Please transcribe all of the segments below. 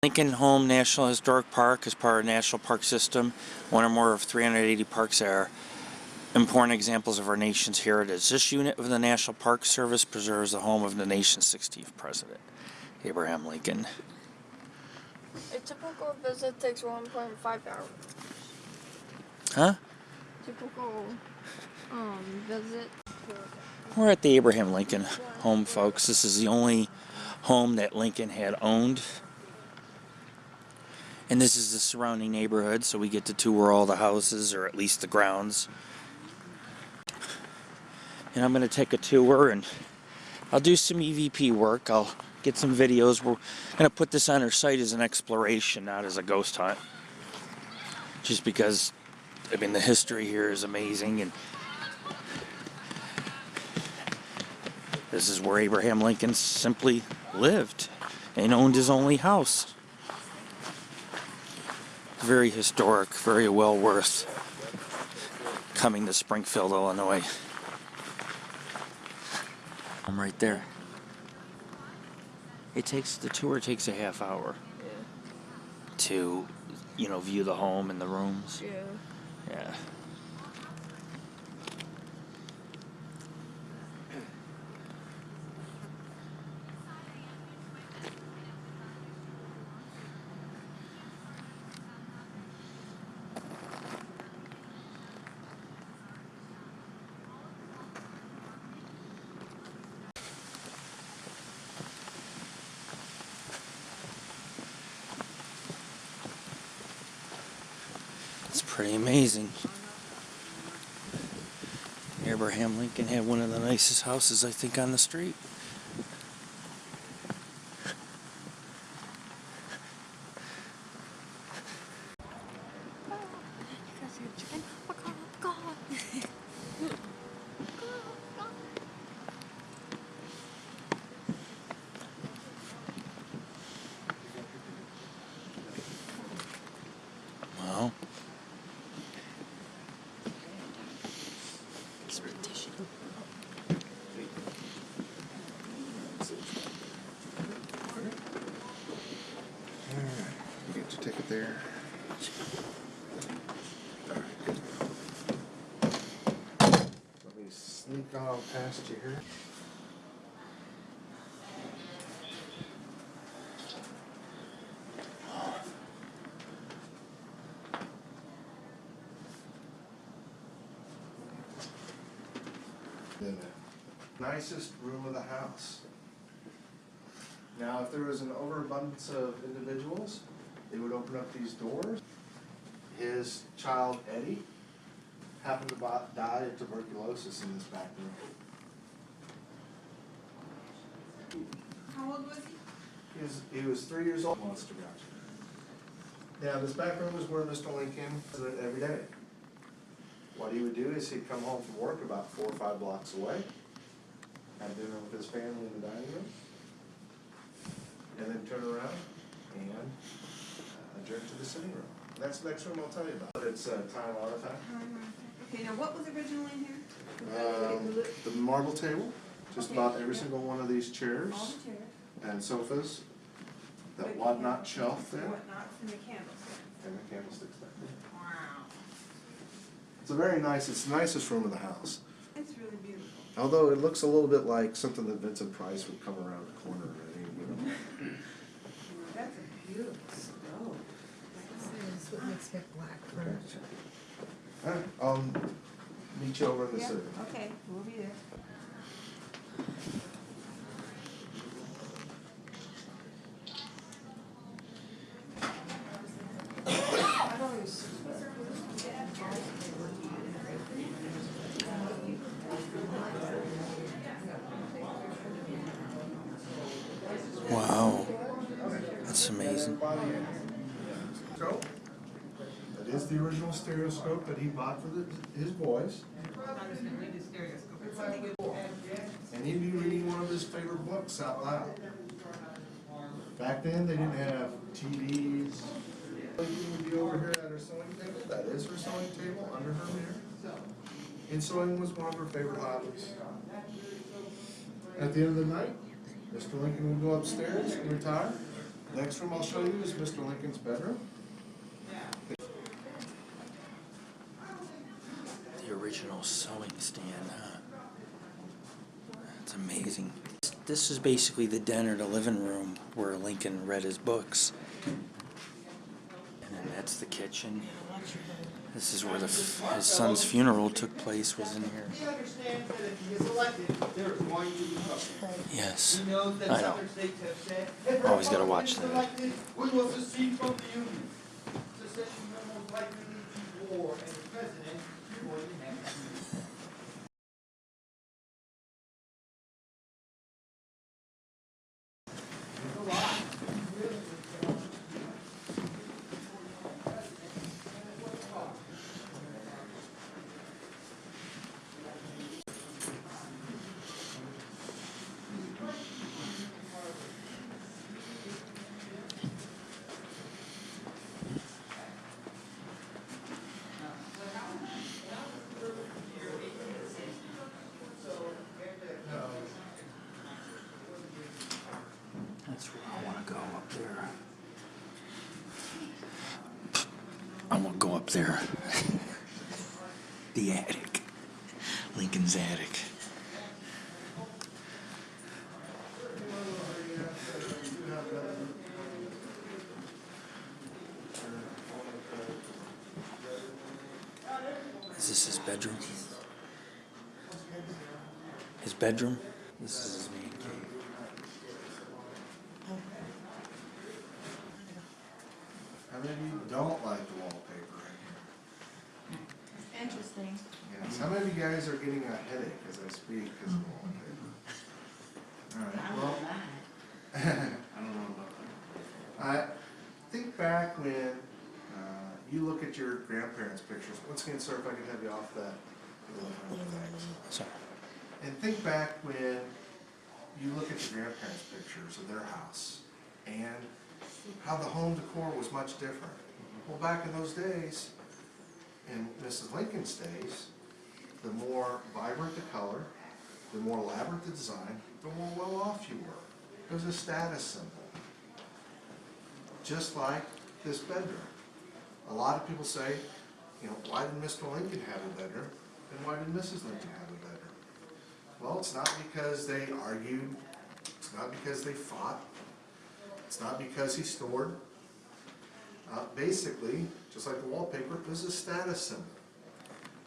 Lincoln Home National Historic Park is part of the National Park System. One or more of 380 parks that are important examples of our nation's heritage. This unit of the National Park Service preserves the home of the nation's 16th president, Abraham Lincoln. A typical visit takes 1.5 hours. Huh? Typical visit. We're at the Abraham Lincoln home, folks. This is the only home that Lincoln had owned. And this is the surrounding neighborhood, so we get to tour all the houses, or at least the grounds. And I'm going to take a tour, and I'll do some EVP work. I'll get some videos. We're going to put this on our site as an exploration, not as a ghost hunt. Just because, I mean, the history here is amazing, and this is where Abraham Lincoln simply lived and owned his only house. Very historic, very well worth coming to Springfield, Illinois. I'm right there. The tour takes a half hour. Yeah. To, view the home and the rooms. Yeah. Yeah. It's pretty amazing. Abraham Lincoln had one of the nicest houses, I think, on the street. Well, You get your ticket there. Let me sneak on past you here. The nicest room of the house. Now, if there was an overabundance of individuals, they would open up these doors. His child, Eddie, happened to die of tuberculosis in this back room. How old was he? He was 3 years old. Monster garage. Now, this back room is where Mr. Lincoln visited every day. What he would do is he'd come home from work about 4 or 5 blocks away, have dinner with his family in the dining room, and then turn around and adjourn to the sitting room. And that's the next room I'll tell you about. It's a time artifact. Okay, now what was originally in here? The marble table, just Okay. about every single one of these chairs All the chairs, and sofas, that whatnot shelf there, whatnots, and the candlestick. and the candlesticks back there. Wow. It's a very nice, it's the nicest room in the house. It's really beautiful. Although it looks a little bit like something that Vincent Price would come around the corner and, That's a beautiful stove. That's what makes it black furniture. I'll meet you over in the Yeah, city. okay, we'll be there. wow. That's amazing. That is the original stereoscope that he bought for his boys. And he'd be reading one of his favorite books out loud. Back then, they didn't have TVs. Lincoln would be over here at her sewing table. That is her sewing table under her mirror. And sewing was one of her favorite hobbies. At the end of the night, Mr. Lincoln would go upstairs and retire. Next room I'll show you is Mr. Lincoln's bedroom. The original sewing stand, huh? It's amazing. This is basically the den or the living room where Lincoln read his books. And then that's the kitchen. This is where his son's funeral took place, was in here. He understands that if he is elected, there is going to be trouble. Yes, He knows that I know. southern states have said, if Always gotta Republican watch is that. elected, we will secede from the Union. Secession will most likely lead to war, and the president is going to have to do it. That's where I want to go, up there. I want to go up there. The attic. Lincoln's attic. Is this his bedroom? His bedroom? This is his man cave. How many of you don't like the wallpaper in here? Interesting. Yes. How many of you guys are getting a headache as I speak because of the wallpaper? All right, well. I don't know about that. I think back when you look at your grandparents' pictures. Once again, sir, if I could have you off that. Thanks. Sorry. And think back when you look at your grandparents' pictures of their house and how the home decor was much different. Well, back in those days, in Mrs. Lincoln's days, the more vibrant the color, the more elaborate the design, the more well off you were. It was a status symbol. Just like this bedroom. A lot of people say, you know, why did Mr. Lincoln have a bedroom and why did Mrs. Lincoln have a bedroom? Well, it's not because they argued, it's not because they fought, it's not because he stored. Basically, just like the wallpaper, this is a status symbol.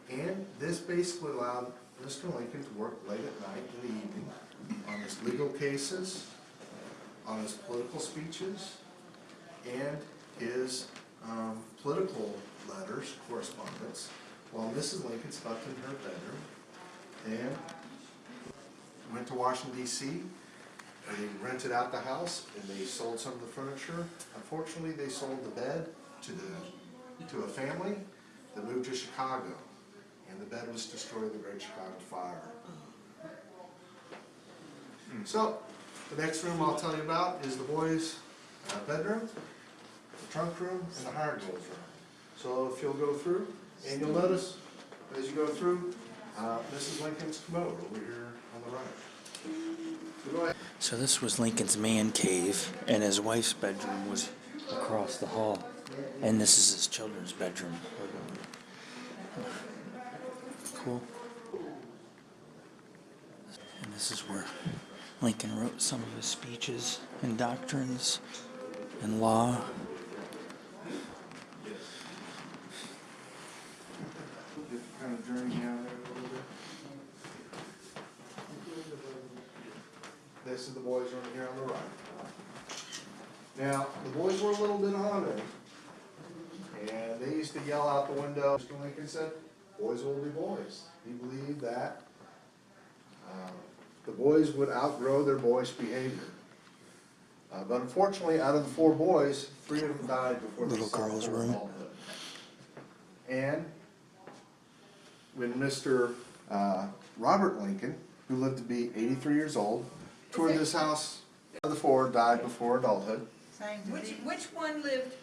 And this basically allowed Mr. Lincoln to work late at night in the evening on his legal cases, on his political speeches, and his political letters, correspondence, while Mrs. Lincoln slept in her bedroom and went to Washington, D.C. They rented out the house and they sold some of the furniture. Unfortunately, they sold the bed to a family that moved to Chicago, and the bed was destroyed in the Great Chicago Fire. So, the next room I'll tell you about is the boys' bedroom, the trunk room, and the hired girls' room. So if you'll go through, and you'll notice as you go through, Mrs. Lincoln's commode over here on the right. So go ahead. So this was Lincoln's man cave, and his wife's bedroom was across the hall. And this is his children's bedroom. Cool. And this is where Lincoln wrote some of his speeches and doctrines and law. Just kind of journey down there a little bit. This is the boys' room here on the right. Now, the boys were a little bit honored, and they used to yell out the window. Mr. Lincoln said, boys will be boys. He believed that the boys would outgrow their boyish behavior. But unfortunately, out of the 4 boys, 3 of them died before they Little saw girl's full room. adulthood. And when Mr. Robert Lincoln, who lived to be 83 years old, toured this house, the 4 died before adulthood. Which one lived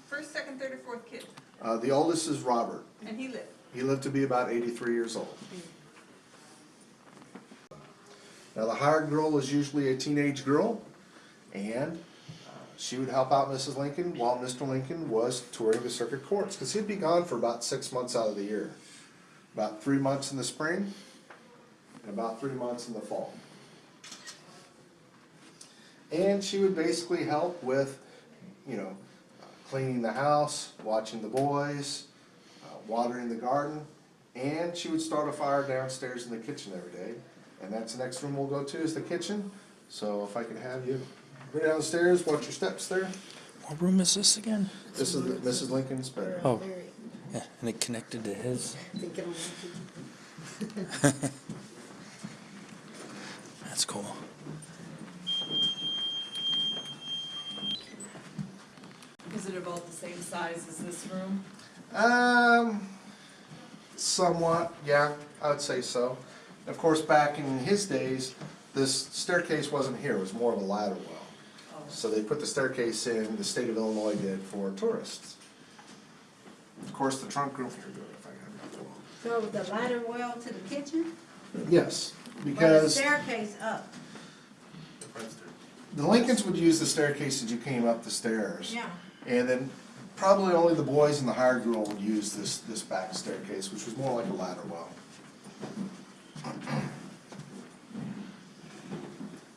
first, second, third, or fourth kid? The oldest is Robert. And he lived? He lived to be about 83 years old. Now the hired girl is usually a teenage girl, and She would help out Mrs. Lincoln while Mr. Lincoln was touring the circuit courts, because he'd be gone for about 6 months out of the year. About 3 months in the spring, and about 3 months in the fall. And she would basically help with, cleaning the house, watching the boys, watering the garden, and she would start a fire downstairs in the kitchen every day. And that's the next room we'll go to, is the kitchen. So if I could have you go downstairs, watch your steps there. What room is this again? This is Mrs. Lincoln's bedroom. Oh, yeah, and it connected to his. That's cool. Is it about the same size as this room? Somewhat, yeah, I would say so. Of course, back in his days, this staircase wasn't here, it was more of a ladder well. So they put the staircase in, the state of Illinois did, for tourists. Of course, the trunk room, here, good, if I can have that well. So the ladder well to the kitchen? Yes, Or the because staircase up? the Lincolns would use the staircase as you came up the stairs. Yeah. And then probably only the boys and the hired girl would use this back staircase, which was more like a ladder well.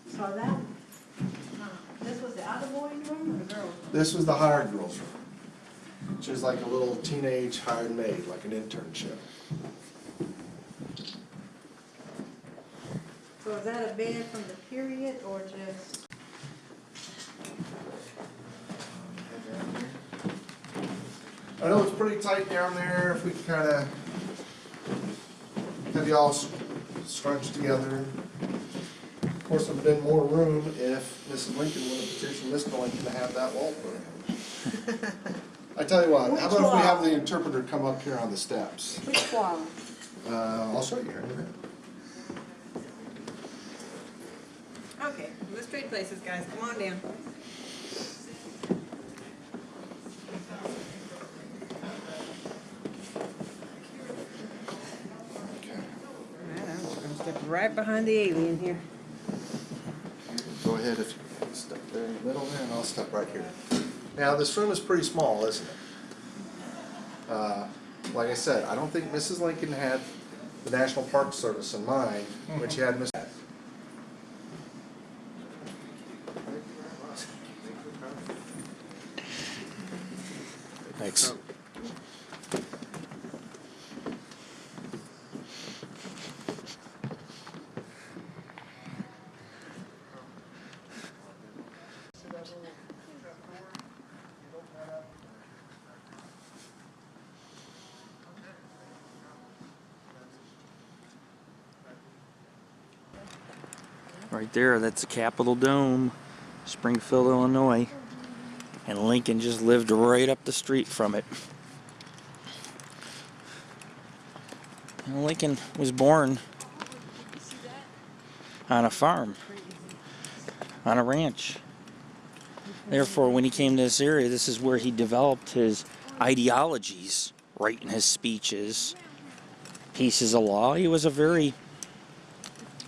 So that, this was the other boys' room or the girls' room? This was the hired girl's room, which is like a little teenage hired maid, like an internship. So is that a bed from the period or just? I know it's pretty tight down there, if we could kinda have you all scrunched together. Of course, there'd been more room if Mrs. Lincoln would have petitioned Mr. Lincoln to have that wall put in. I tell you what, how about if we have the interpreter come up here on the steps? Which wall? I'll show you here in a minute. Okay, let's trade places, guys, come on down. I'm just gonna step right behind the alien here. Go ahead if you step there in the middle there, and I'll step right here. Now, this room is pretty small, isn't it? Like I said, I don't think Mrs. Lincoln had the National Park Service in mind when she had Mrs. Thanks. Right there, that's the Capitol Dome, Springfield, Illinois. And Lincoln just lived right up the street from it. And Lincoln was born on a farm, on a ranch. Therefore, when he came to this area, this is where he developed his ideologies, writing his speeches, pieces of law. He was a very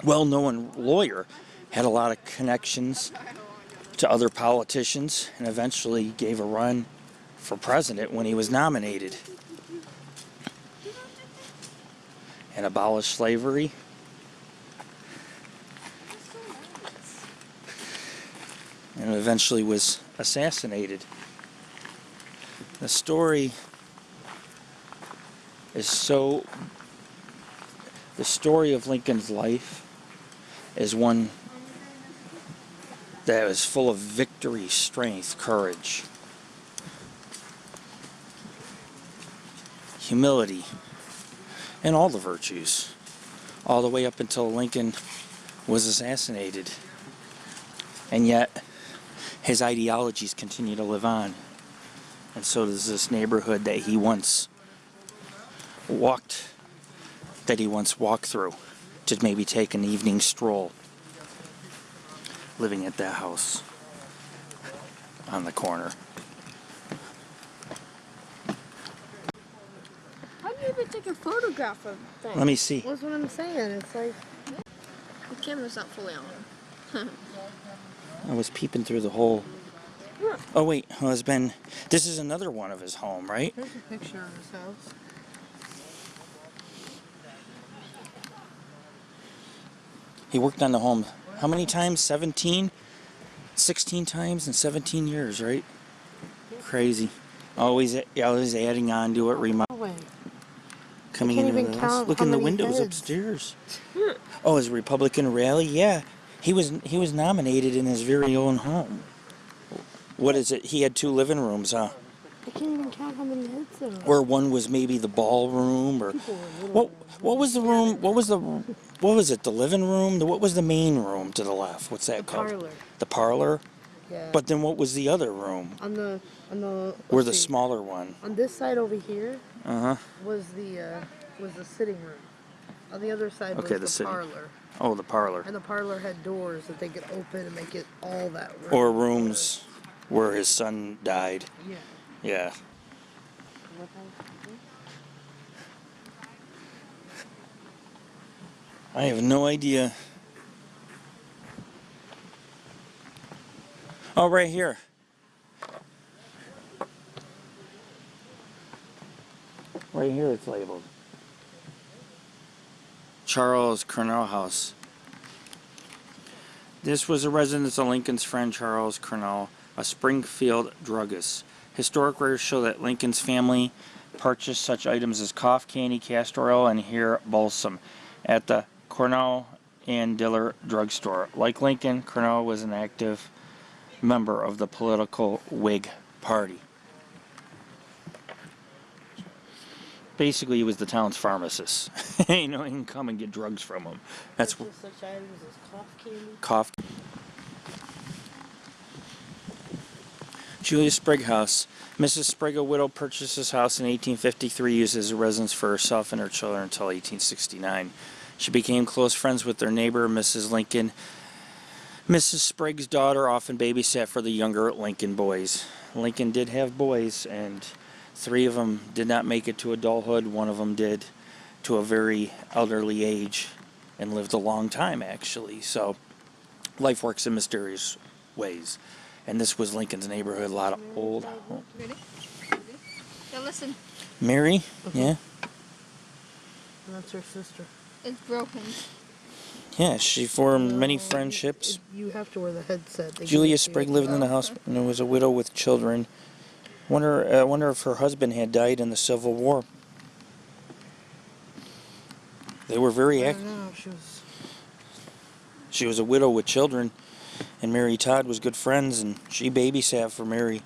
well-known lawyer, had a lot of connections to other politicians, and eventually gave a run for president when he was nominated. And abolished slavery. And eventually was assassinated. The story is the story of Lincoln's life is one that was full of victory, strength, courage, humility, and all the virtues, all the way up until Lincoln was assassinated. And yet, his ideologies continue to live on. And so does this neighborhood that he once walked through to maybe take an evening stroll, living at that house on the corner. How do you even take a photograph of things? Let me see. That's what I'm saying. It's like the camera's not fully on. I was peeping through the hole. Oh wait, husband. This is another one of his home, right? There's a picture of his house. He worked on the home how many times? 17? 16 times in 17 years, right? Crazy. Always adding on to it, Oh, wait. coming can't into even the house. count Look how in the many windows heads. upstairs. Oh, his Republican rally? Yeah. He was nominated in his very own home. What is it? He had 2 living rooms, huh? I can't even count how many heads there are. Or one was maybe the ballroom, or People were little. what was the room? What was it? The living room? What was the main room to the left? What's that The called? parlor. The parlor. Yeah. But then what was the other room? on the Or let's the see. smaller one? On this side over here Uh huh. was the sitting room. On the other side Okay, the was the sitting- parlor. Oh, the parlor. And the parlor had doors that they could open and make it all that room. Or rooms where his son died. Yeah. Yeah. I have no idea. Oh, right here. Right here it's labeled. Charles Cornell House. This was a residence of Lincoln's friend Charles Cornell, a Springfield druggist. Historic records show that Lincoln's family purchased such items as cough candy, castor oil, and hair balsam at the Cornell and Diller drugstore. Like Lincoln, Cornell was an active member of the political Whig Party. Basically, he was the town's pharmacist. You know, you can come and get drugs from him. That's Such items as cough candy. cough. Julia Sprigg House. Mrs. Sprigg, a widow, purchased this house in 1853, used as a residence for herself and her children until 1869. She became close friends with their neighbor, Mrs. Lincoln. Mrs. Sprague's daughter often babysat for the younger Lincoln boys. Lincoln did have boys, and 3 of them did not make it to adulthood. 1 of them did to a very elderly age and lived a long time, actually. So life works in mysterious ways. And this was Lincoln's neighborhood, a lot of old homes. Ready? Now listen. Mary? Yeah? And that's her sister. It's broken. Yeah, she formed many No, friendships. You have to wear the headset. They Julia give it to Sprigg you. lived in the house and was a widow with children. Wonder if her husband had died in the Civil War. They were very I active. don't know. She was a widow with children, and Mary Todd was good friends, and she babysat for Mary.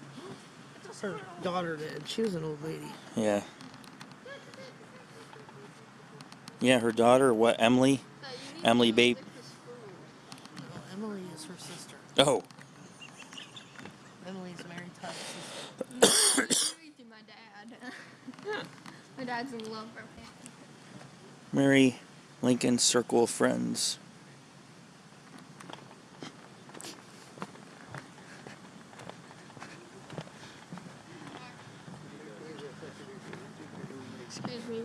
Her daughter did. She was an old lady. Yeah. Yeah, her daughter, what, Emily? Emily Babe. No, Emily is her sister. Oh, Emily's Mary Todd's sister. Married to my dad. My dad's in love with her. Mary Lincoln's circle of friends. Excuse me.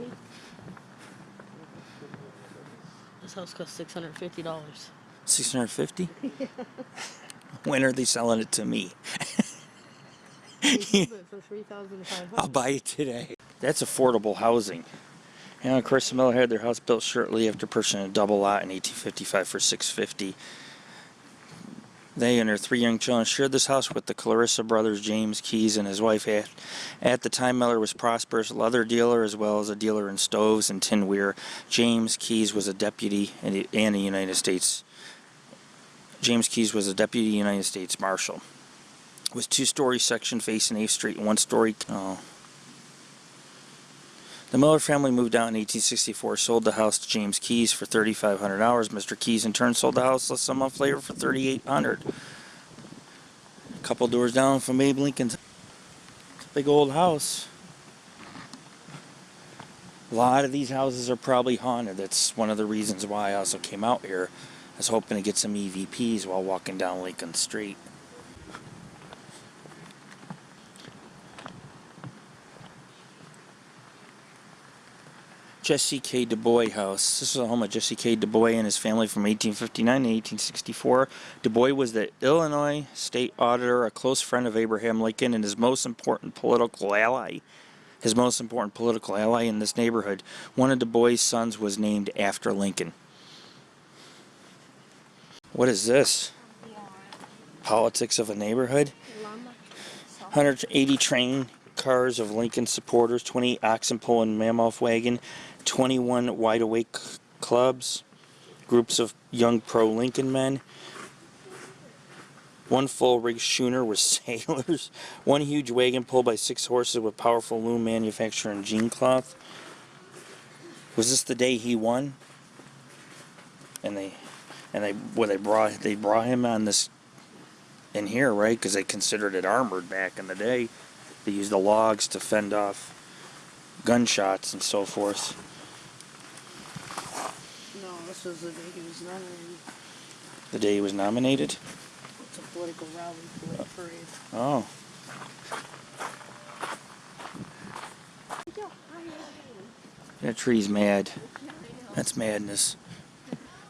This house costs $650. 650? When are they selling it to me? They sold it for $3,500. I'll buy it today. That's affordable housing. You know, Chris and Miller had their house built shortly after purchasing a double lot in 1855 for $650. They and their 3 young children shared this house with the Clarissa brothers, James Keyes and his wife. At the time, Miller was a prosperous leather dealer as well as a dealer in stoves and tinware. James Keyes was a deputy in the United States. James Keyes was a deputy United States Marshal. It was 2-story section facing 8th Street and 1-story. The Miller family moved out in 1864, sold the house to James Keyes for $3,500. Mr. Keyes in turn sold the house less than a month later for $3,800. A couple doors down from Abe Lincoln's big old house. A lot of these houses are probably haunted. That's one of the reasons why I also came out here. I was hoping to get some EVPs while walking down Lincoln Street. Jesse K. Du Bois House. This is the home of Jesse K. Du Bois and his family from 1859 to 1864. Du Bois was the Illinois state auditor, a close friend of Abraham Lincoln, and his most important political ally. His most important political ally in this neighborhood. One of Du Bois' sons was named after Lincoln. What is this? Politics of a neighborhood? 180 train cars of Lincoln supporters, 28 oxen pulling mammoth wagon, 21 wide awake clubs, groups of young pro-Lincoln men, one full rig schooner with sailors, one huge wagon pulled by 6 horses with powerful loom manufacturer and jean cloth. Was this the day he won? And they brought him on this in here, right? Because they considered it armored back in the day. They used the logs to fend off gunshots and so forth. No, this was the day he was nominated. The day he was nominated? It's a political rally, parade. Oh. That tree's mad. That's madness.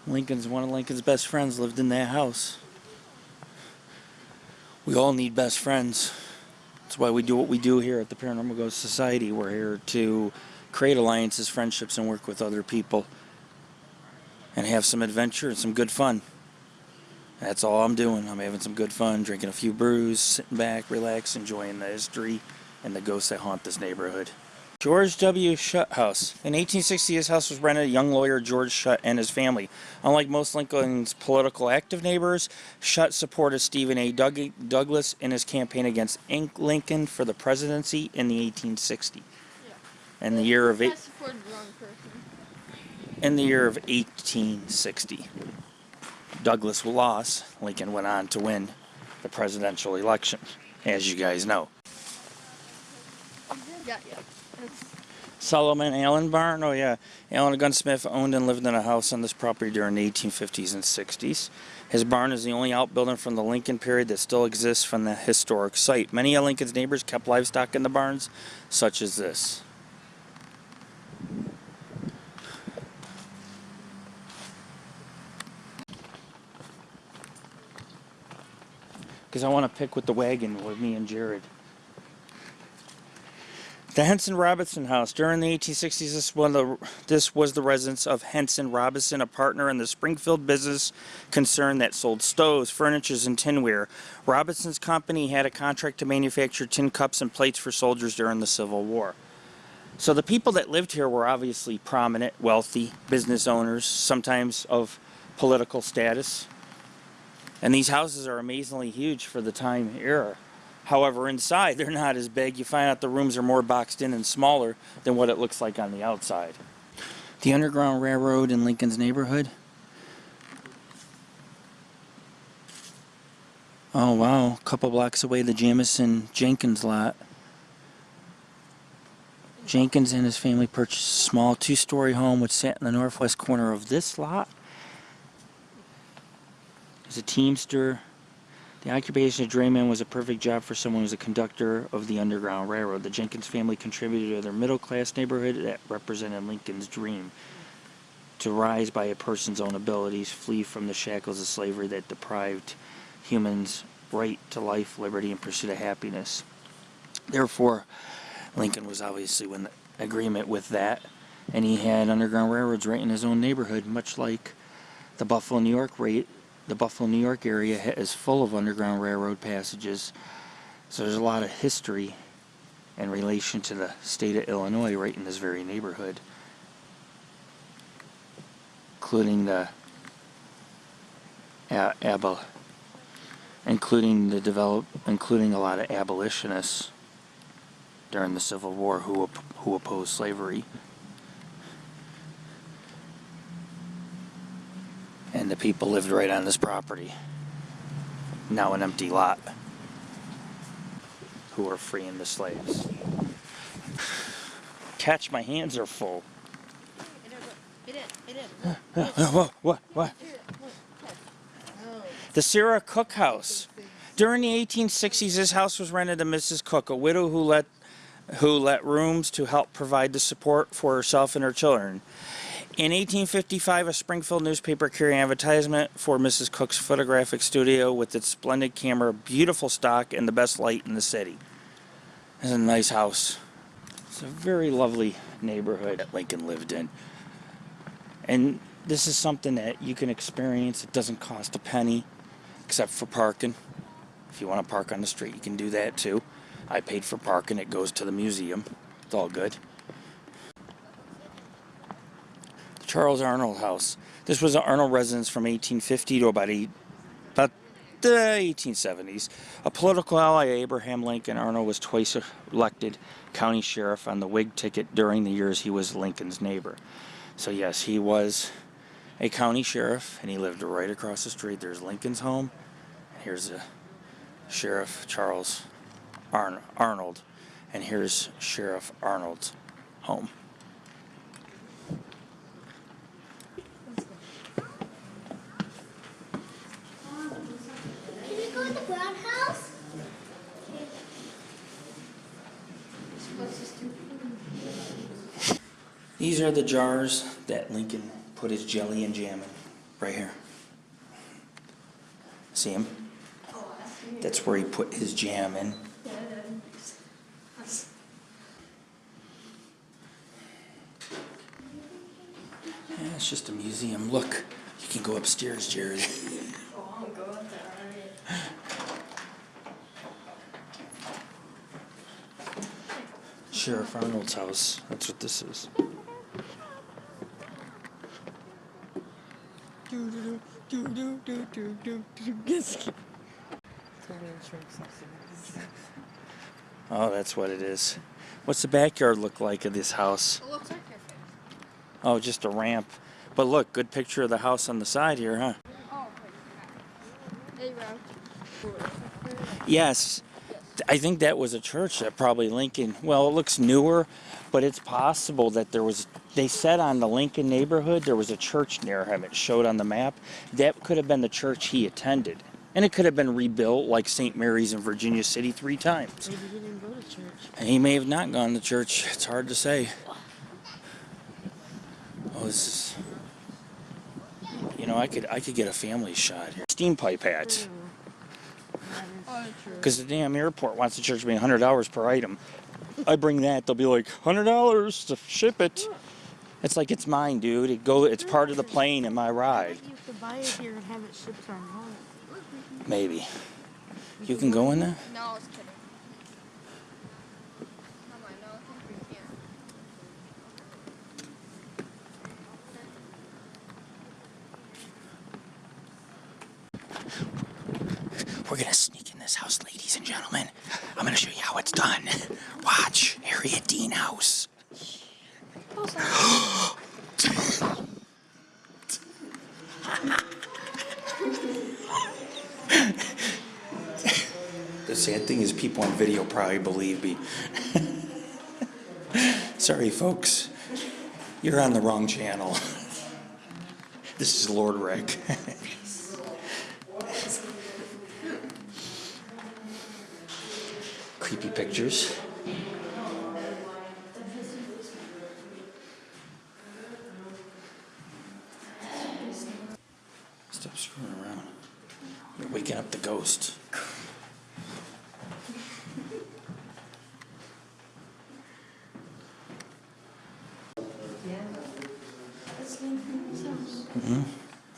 One of Lincoln's best friends lived in that house. We all need best friends. That's why we do what we do here at the Paranormal Ghost Society. We're here to create alliances, friendships, and work with other people. And have some adventure and some good fun. That's all I'm doing. I'm having some good fun, drinking a few brews, sitting back, relax, enjoying the history and the ghosts that haunt this neighborhood. George W. Shutt House. In 1860, his house was rented to young lawyer George Shutt and his family. Unlike most Lincoln's political active neighbors, Shutt supported Stephen A. Douglas in his campaign against Lincoln for the presidency in the 1860s. In the year of I supported the wrong person. In the year of 1860, Douglas lost. Lincoln went on to win the presidential election, as you guys know. Yeah. Solomon Allen Barn. Oh yeah, Allen, a gunsmith, owned and lived in a house on this property during the 1850s and 60s. His barn is the only outbuilding from the Lincoln period that still exists from the historic site. Many of Lincoln's neighbors kept livestock in the barns, such as this. Because I want to pick with the wagon with me and Jared. The Henson Robinson House. During the 1860s, this was the residence of Henson Robinson, a partner in the Springfield business concern that sold stoves, furniture, and tinware. Robinson's company had a contract to manufacture tin cups and plates for soldiers during the Civil War. So the people that lived here were obviously prominent, wealthy, business owners, sometimes of political status. And these houses are amazingly huge for the time era. However, inside, they're not as big. You find out the rooms are more boxed in and smaller than what it looks like on the outside. The Underground Railroad in Lincoln's neighborhood. Oh, wow. A couple blocks away, the Jamison Jenkins lot. Jenkins and his family purchased a small 2-story home which sat in the northwest corner of this lot. As a teamster, the occupation of drayman was a perfect job for someone who was a conductor of the Underground Railroad. The Jenkins family contributed to their middle-class neighborhood that represented Lincoln's dream to rise by a person's own abilities, flee from the shackles of slavery that deprived humans' right to life, liberty, and pursuit of happiness. Therefore, Lincoln was obviously in agreement with that, and he had Underground Railroads right in his own neighborhood, much like the Buffalo, New York The Buffalo, New York area is full of Underground Railroad passages, so there's a lot of history in relation to the state of Illinois right in this very neighborhood, including including a lot of abolitionists during the Civil War who opposed slavery. And the people lived right on this property. Now an empty lot. Who are freeing the slaves. Catch, my hands are full. What? The Sarah Cook House. During the 1860s, this house was rented to Mrs. Cook, a widow who let who let rooms to help provide the support for herself and her children. In 1855, a Springfield newspaper carried an advertisement for Mrs. Cook's photographic studio with its splendid camera, beautiful stock, and the best light in the city. It's a nice house. It's a very lovely neighborhood that Lincoln lived in. And this is something that you can experience. It doesn't cost a penny, except for parking. If you want to park on the street, you can do that too. I paid for parking. It goes to the museum. It's all good. The Charles Arnold House. This was an Arnold residence from 1850 to about the 1870s. A political ally, Abraham Lincoln, Arnold was twice elected county sheriff on the Whig ticket during the years he was Lincoln's neighbor. So yes, he was a county sheriff, and he lived right across the street. There's Lincoln's home. Here's the Sheriff Charles Arnold, and here's Sheriff Arnold's home. Can we go to the Brown House? These are the jars that Lincoln put his jelly and jam in, right here. See him? That's where he put his jam in. Yeah, it's just a museum. Look, you can go upstairs, Jared. Sheriff Arnold's house. That's what this is. Oh, that's what it is. What's the backyard look like of this house? It looks like your face. Oh, just a ramp. But look, good picture of the house on the side here, huh? Oh, wait. Hey, Rob. Yes. I think that was a church that probably Lincoln, well, it looks newer, but it's possible that they said on the Lincoln neighborhood there was a church near him. It showed on the map. That could have been the church he attended. And it could have been rebuilt like St. Mary's in Virginia City 3 times. Maybe he didn't go to church. And he may have not gone to church. It's hard to say. Oh, this is... You know, I could get a family shot here. Steam pipe hats. Because the damn airport wants the church to be $100 per item. I bring that, they'll be like, $100 to ship it. It's like, it's mine, dude. It's part of the plane in my ride. You have to buy it here and have it shipped on home. Maybe. You can go in there? No, I was kidding. Come on, no, I think we can't. We're gonna sneak in this house, ladies and gentlemen. I'm gonna show you how it's done. Watch. Harriet Dean house. The sad thing is people on video probably believe me. Sorry, folks. You're on the wrong channel. This is Lord Rick. Creepy pictures. Stop screwing around. You're waking up the ghost.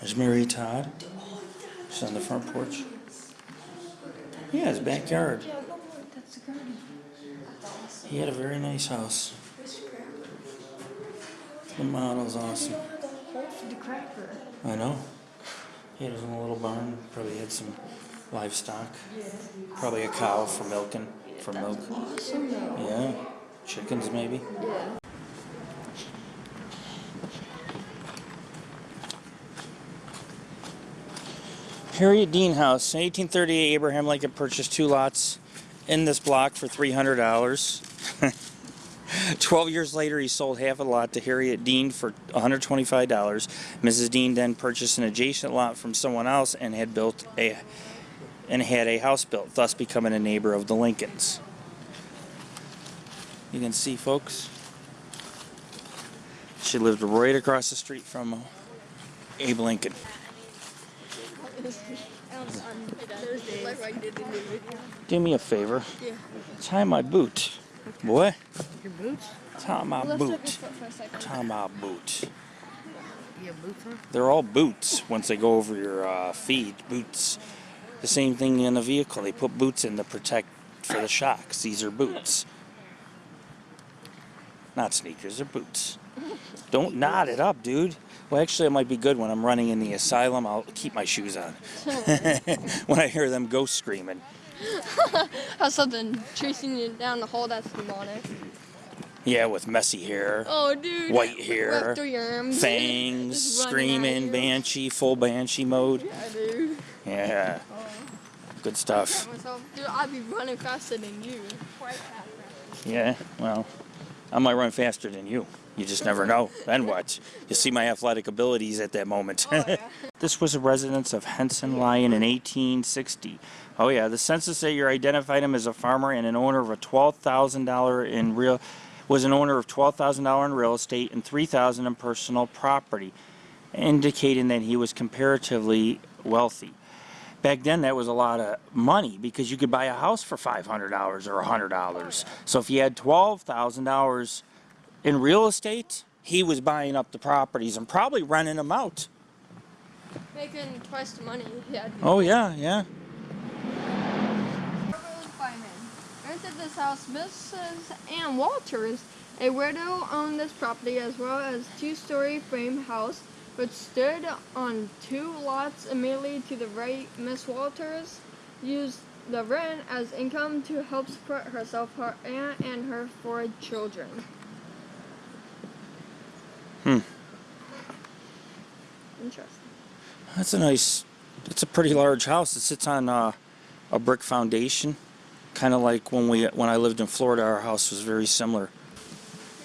There's Mary Todd. She's on the front porch. Yeah, his backyard. He had a very nice house. The model's awesome. I know. He had his own little barn. Probably had some livestock. Probably a cow for milking. For milk. Yeah. Chickens maybe. Harriet Dean House. In 1838, Abraham Lincoln purchased 2 lots in this block for $300. 12 years later, he sold half a lot to Harriet Dean for $125. Mrs. Dean then purchased an adjacent lot from someone else and had a house built, thus becoming a neighbor of the Lincolns. You can see, folks. She lived right across the street from Abe Lincoln. Do me a favor. Yeah. Tie my boot. Boy, Your boots? tie my Let's take a boot. foot for a second. Tie my boot. You have boots on? They're all boots once they go over your feet. Boots. The same thing in a vehicle. They put boots in to protect for the shocks. These are boots. Not sneakers, they're boots. Don't knot it up, dude. Well, actually, it might be good when I'm running in the asylum. I'll keep my shoes on. When I hear them ghosts screaming. Have something chasing you down the hole that's demonic. Yeah, with messy hair, Oh, dude. white hair, Wrapped through your arms. fangs, Just running at screaming, you. banshee, full banshee mode. Yeah, dude. Yeah, good stuff. Myself, dude, I'd be running faster than you. Quite fast. Yeah, well, I might run faster than you. You just never know. Then what? You see my athletic abilities at that moment. Oh, yeah. This was a residence of Henson Lyon in 1860. Oh yeah, the census that year identified him as a farmer and an owner of a $12,000 in real estate and $3,000 in personal property, indicating that he was comparatively wealthy. Back then, that was a lot of money because you could buy a house for $500 or $100. So if you had $12,000 in real estate, he was buying up the properties and probably renting them out. Making twice the money he had. Oh yeah, yeah. Rented this house. Mrs. Ann Walters, a widow, owned this property as well as two-story frame house, which stood on two lots immediately to the right. Miss Walters used the rent as income to help support herself, her aunt, and her 4 children. Interesting. It's a pretty large house. It sits on a brick foundation, kind of like when I lived in Florida, our house was very similar.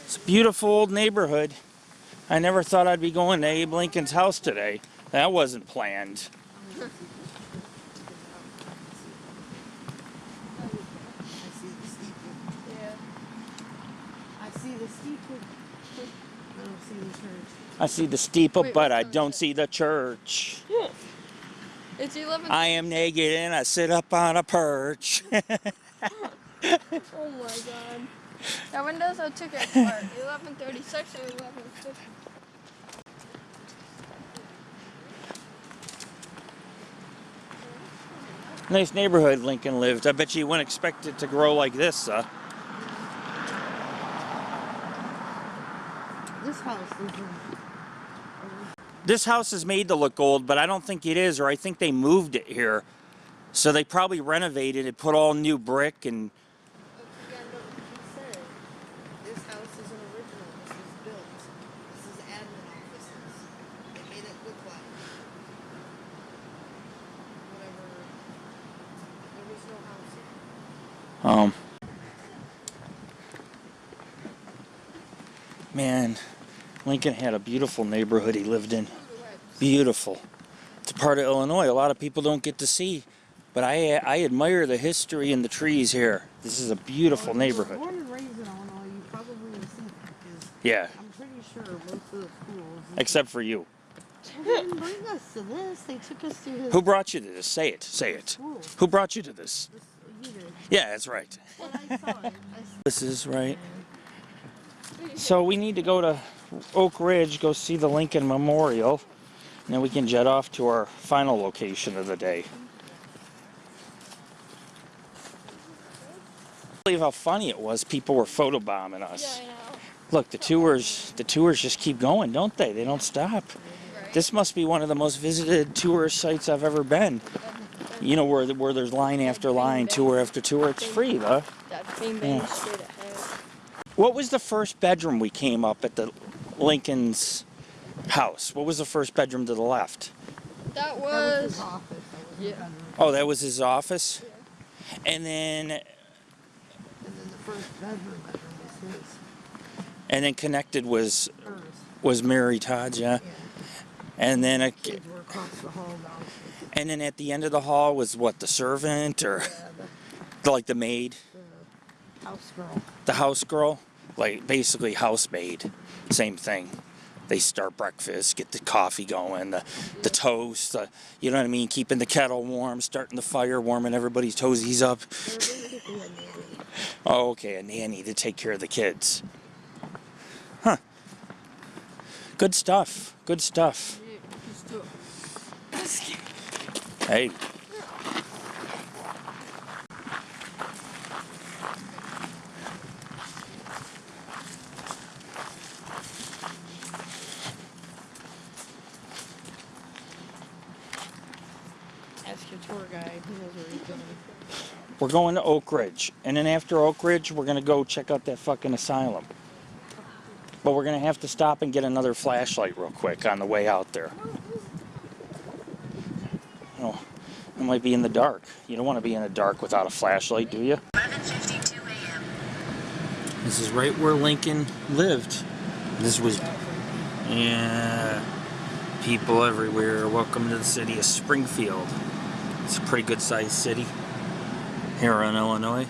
It's a beautiful old neighborhood. I never thought I'd be going to Abe Lincoln's house today. That wasn't planned. I see the steeple. Yeah. I see the steeple. I don't see the church. I see the steeple, Wait, but I what's don't that? see the church. It's 11. I am naked and I sit up on a perch. Oh my god. The windows are took it apart. 1136 or 1150. Nice neighborhood Lincoln lived. I bet you wouldn't expect it to grow like this, This house isn't. This house is made to look old, but I don't think it is, or I think they moved it here. So they probably renovated it, put all new brick and... This house isn't original. This was built. This is admin offices. They made it look like whatever. There was no house here. Man, Lincoln had a beautiful neighborhood he lived in. Beautiful. It's a part of Illinois a lot of people don't get to see. But I admire the history and the trees here. This is a beautiful neighborhood. Born and raised in Illinois, you probably have seen it because Yeah, I'm pretty sure most of the schools. except for you. They didn't bring us to this. They took us to his Who brought you to this? Say it. Say it. school. Who brought you to this? You did. Yeah, that's right. But I saw it. This is right. So we need to go to Oak Ridge, go see the Lincoln Memorial, and then we can jet off to our final location of the day. I believe how funny it was. People were photobombing us. Yeah, I know. Look, the tours just keep going, don't they? They don't stop. This must be one of the most visited tourist sites I've ever been. You know, where there's line after line, tour after tour. It's free, though. That bean bag straight ahead. What was the first bedroom we came up at the Lincoln's house? What was the first bedroom to the left? That That was his was. office. That was his Yeah. bedroom. Oh, that was his office? And then And then the first bedroom was his. connected was Hers. Mary Todd, yeah. Yeah. And then Kids were across the hall downstairs. and then at the end of the hall was what, the servant or like the maid? House girl. The house girl, like basically housemaid, same thing. They start breakfast, get the coffee going, the toast, you know what I mean, keeping the kettle warm, starting the fire, warming everybody's toesies up. They're basically a nanny. Oh, okay, a nanny to take care of the kids. Huh. Good stuff. Good stuff. Hey. Ask your tour guide. He knows where he's going. We're going to Oakridge, and then after Oakridge, we're gonna go check out that fucking asylum. But we're gonna have to stop and get another flashlight real quick on the way out there. Oh, it might be in the dark. You don't want to be in the dark without a flashlight, do you? 11:52 a.m. This is right where Lincoln lived. This was, yeah, people everywhere. Welcome to the city of Springfield. It's a pretty good sized city here in Illinois.